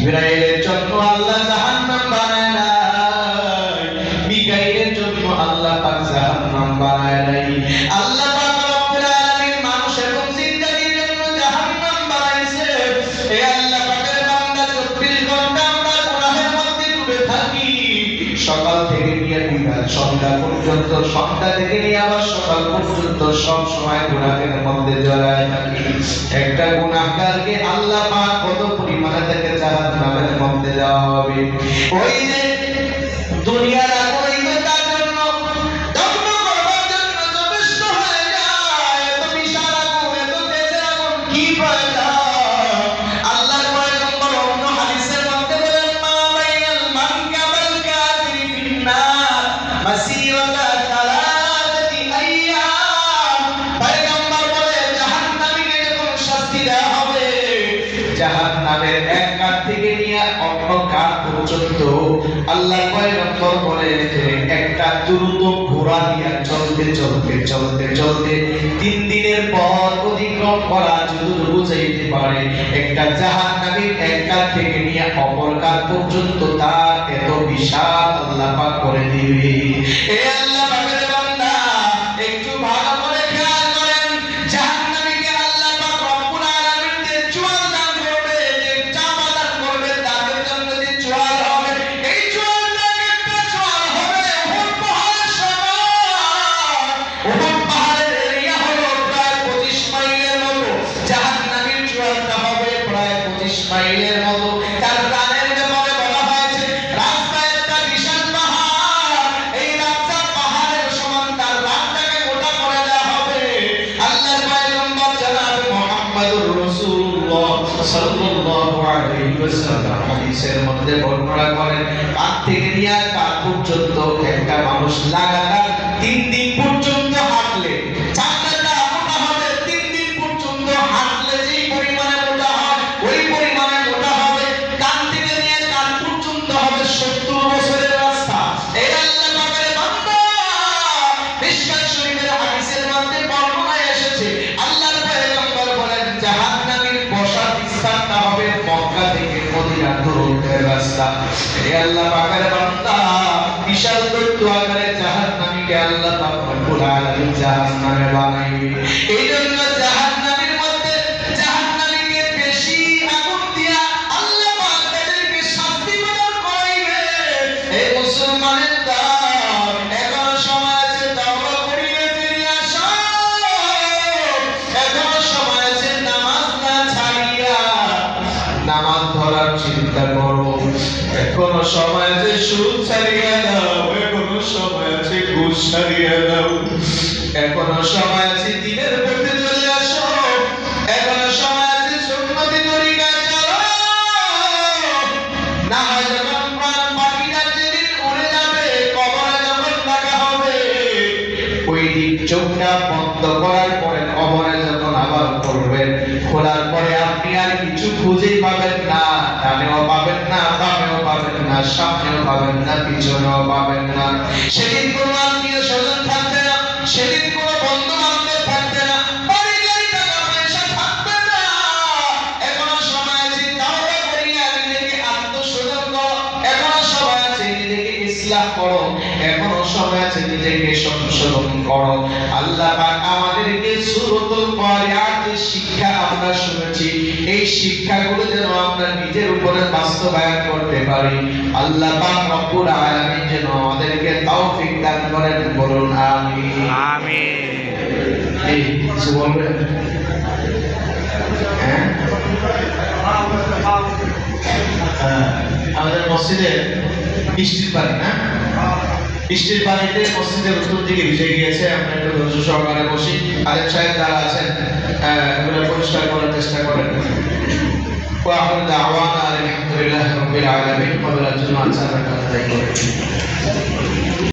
জিবরাইলের জন্য আল্লাহ জাহান্নাম বানায় নাই, মিকাইলের জন্য আল্লাহ পাক জাহান্নাম বানায় নাই। আল্লাহ পাক রব্বুল আলামিন মানুষ এবং জিন্নাতের জন্য জাহান্নাম বানাইছে। এই আল্লাহ পাকের বান্দা 24 ঘন্টা আমরা গুনাহের মধ্যে ডুবে থাকি, সকাল থেকে নিয়ে বিকাল সন্ধ্যা পর্যন্ত, সন্ধ্যা থেকে নিয়ে আবার সকাল পর্যন্ত সব সময় গুনাহের মধ্যে জড়ায় থাকি। একটা গুনাহগারকে আল্লাহ পাক কত পরিমাণে তাকে জাহান্নামের মধ্যে দেওয়া হবে। ওই যে দুনিয়ার আগুন তার জন্য দগ্ধ করবার জন্য যথেষ্ট হয়ে যায়। এত বিশাল আগুন, এত তেজের আগুন, কি ফায়দা? আল্লাহর পয়গম্বর অন্য হাদিসের মধ্যে বলেন, মা বাইনাল মানকাবাল কাফিরি ফিন্নার মাসিরাতা সালাসাতি আইয়াম। পয়গম্বর বলে জাহান্নামীকে যখন শাস্তি দেওয়া হবে, জাহান্নামের এক কাঠ থেকে নিয়ে অন্য কাঠ পর্যন্ত আল্লাহ পয়গম্বর বলে যে একটা দ্রুত ঘোড়া দিয়ে চলতে চলতে চলতে চলতে 3 দিনের পথ অতিক্রম করা যতটুকু যাইতে পারে, একটা জাহান্নামীর এক কাঠ থেকে নিয়ে অপর কাঠ পর্যন্ত তার এত বিশাল আল্লাহ পাক করে দিবে। এ আল্লাহ পাকের বান্দা, একটু ভালো করে খেয়াল করেন, জাহান্নামীকে আল্লাহ পাক রব্বুল আলামিন যে চোয়াল দান করবে, যে চামড়া দান করবে, তাদের জন্য যে চোয়াল হবে, এই চোয়ালটা একটা চোয়াল হবে উহুদ পাহাড়ের সমান। উহুদ পাহাড়ের এরিয়া হলো প্রায় 25 মাইলের মতো, জাহান্নামীর চোয়ালটা হবে প্রায় 25 মাইলের মতো। তার প্রাণের ব্যাপারে বলা হয়েছে রাস্তা একটা বিশাল পাহাড়, এই রাস্তা পাহাড়ের সমান, তার রাতটাকে গোটা করে দেওয়া হবে। আল্লাহর পয়গম্বর জনাব মুহাম্মদুর রাসূলুল্লাহ সাল্লাল্লাহু আলাইহি ওয়াসাল্লাম হাদিসের মধ্যে বর্ণনা করেন, কাঠ থেকে নিয়ে কাঠ পর্যন্ত একটা মানুষ লাগাতার 3 দিন পর্যন্ত হাঁটলে চামড়াটা মোটা হবে। 3 দিন পর্যন্ত হাঁটলে যেই পরিমাণে মোটা হয়, ওই পরিমাণে মোটা হবে। কান থেকে নিয়ে কান পর্যন্ত হবে 70 বছরের রাস্তা। এই আল্লাহ পাকের বান্দা, মিশকাত শরীফের হাদিসের মধ্যে বর্ণনায় এসেছে, আল্লাহর পয়গম্বর বলেন জাহান্নামীর বসার স্থানটা হবে মক্কা থেকে মদিনার দূরত্বের রাস্তা। এই আল্লাহ পাকের বান্দা, বিশাল দৈত্য আকারে জাহান্নামীকে আল্লাহ পাক রব্বুল আলামিন জাহান্নামে বানাইবে। এইজন্য জাহান্নামের মধ্যে জাহান্নামীকে বেশি আগুন দিয়া আল্লাহ পাক তাদেরকে শাস্তি প্রদান করাইবে। এই মুসলমানের দাম, এখনো সময় আছে তওবা করিয়ে ফিরে আসো। এখনো সময় আছে নামাজ না ছাড়িয়া নামাজ ধরার চিন্তা করো। এখনো সময় আছে সুদ ছাড়িয়ে দাও, এখনো সময় আছে ঘুষ ছাড়িয়ে দাও, এখনো সময় আছে দ্বীনের পথে চলে আসো, এখনো সময় আছে সুন্নতি তরিকায় চলো। না হয় যখন প্রাণ পাখিটা যেদিন উড়ে যাবে, কবরে যখন রাখা হবে, ওই দিন চোখটা বন্ধ করার পরে কবরে যখন আবার করবেন, খোলার পরে আপনি আর কিছু খুঁজেই পাবেন না। ডানেও পাবেন না, বামেও পাবেন না, সামনেও পাবেন না, পিছনেও পাবেন না। সেদিন কোনো আত্মীয় স্বজন থাকবে না, সেদিন কোনো বন্ধু বান্ধব থাকবে না, বাড়ি গাড়ি টাকা পয়সা থাকবে না। এখনো সময় আছে তাওবা করিয়া নিজেকে আত্মশোধন করো, এখনো সময় আছে নিজেকে ইসলাহ করো, এখনো সময় আছে নিজেকে সংশোধন করো। আল্লাহ পাক আমাদেরকে সূরাতুল কারিআত শিক্ষা আমরা শুনেছি, এই শিক্ষাগুলো যেন আমরা নিজের উপরে বাস্তবায়ন করতে পারি। আল্লাহ পাক রব্বুল আলামিন যেন আমাদেরকে তৌফিক দান করেন, বলুন আমিন। আমিন। এই কিছু বলবেন? আমাদের মসজিদে বৃষ্টির পানি, না বৃষ্টির পানিতে মসজিদের উত্তর দিকে ভিজে গিয়েছে। আমরা একটু ধৈর্য সহকারে বসি, আলেম সাহেব যারা আছেন এগুলো পরিষ্কার করার চেষ্টা করেন। وآخر دعوانا الحمد لله رب العالمين. قبل الجمعة سابقا